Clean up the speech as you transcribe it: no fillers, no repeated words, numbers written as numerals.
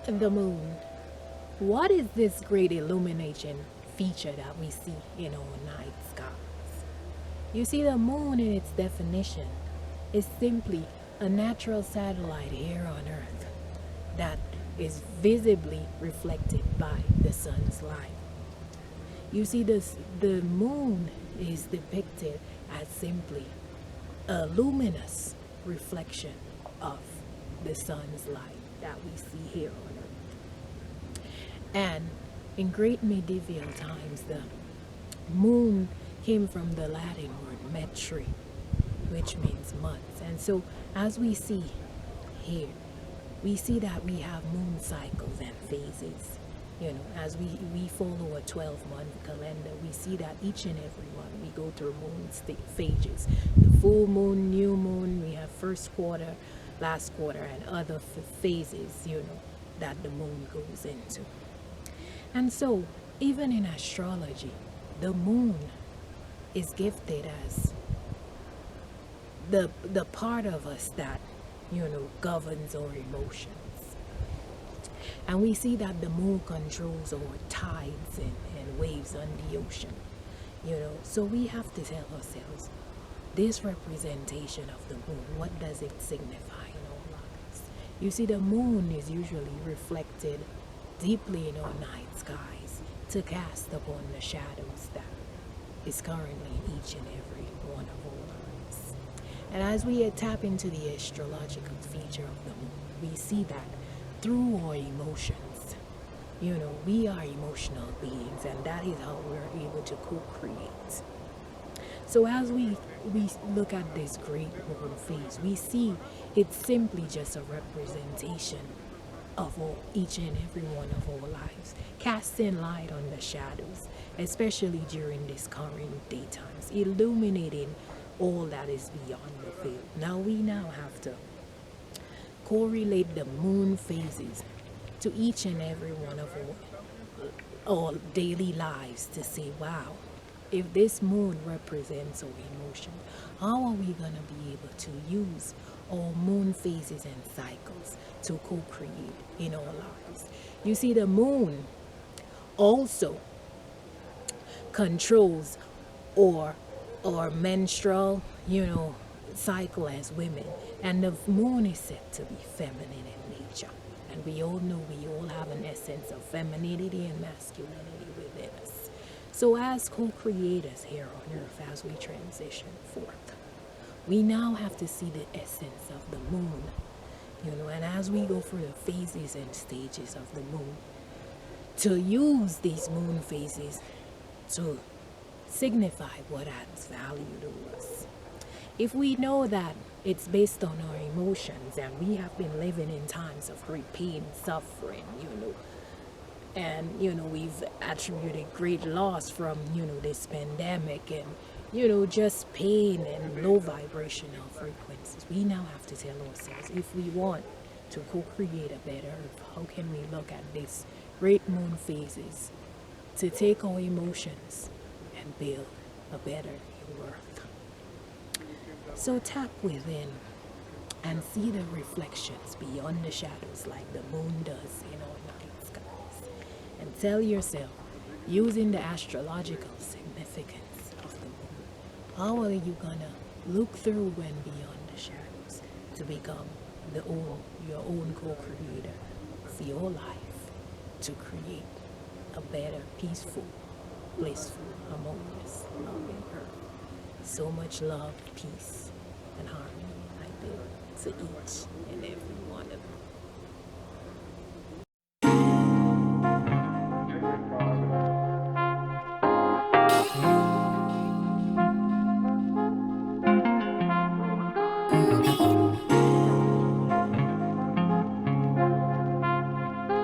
The moon. What is this great illumination feature that we see in our night skies? You see, the moon, in its definition, is simply a natural satellite here on Earth that is visibly reflected by the sun's light. You see, the moon is depicted as simply a luminous reflection of the sun's light that we see here on Earth. And in great medieval times, the moon came from the Latin word metri, which means months. And so, as we see here, we see that we have moon cycles and phases. As we follow a 12-month calendar, we see that each and every month we go through moon phases. The full moon, new moon, we have first quarter, last quarter, and other phases, that the moon goes into. And so, even in astrology, the moon is gifted as the part of us that, governs our emotions. And we see that the moon controls our tides and waves on the ocean. So we have to tell ourselves, this representation of the moon, what does it signify in our lives? You see, the moon is usually reflected deeply in our night skies to cast upon the shadows that is currently in each and every one of our lives. And as we tap into the astrological feature of the moon, we see that through our emotions, we are emotional beings, and that is how we're able to co-create. So as we look at this great moon phase, we see it's simply just a representation of each and every one of our lives, casting light on the shadows, especially during this current daytimes, illuminating all that is beyond the veil. Now we have to correlate the moon phases to each and every one of our daily lives to say, wow, if this moon represents our emotion, how are we going to be able to use our moon phases and cycles to co-create in our lives? You see, the moon also controls our menstrual, cycle as women, and the moon is said to be feminine in nature, and we all know we all have an essence of femininity and masculinity within us. So as co-creators here on Earth, as we transition forth, we now have to see the essence of the moon, and as we go through the phases and stages of the moon, to use these moon phases to signify what adds value to us. If we know that it's based on our emotions, and we have been living in times of great pain, suffering, and we've attributed great loss from this pandemic, and just pain and low vibrational frequencies, we now have to tell ourselves, if we want to co-create a better earth, how can we look at these great moon phases to take our emotions and build a better new earth? So tap within and see the reflections beyond the shadows like the moon does in our night skies. And tell yourself, using the astrological significance of the moon, how are you gonna look through and beyond the shadows to become your own co-creator of your life, to create a better, peaceful, blissful, harmonious, loving earth. So much love, peace, and harmony I bid to each and every one of you.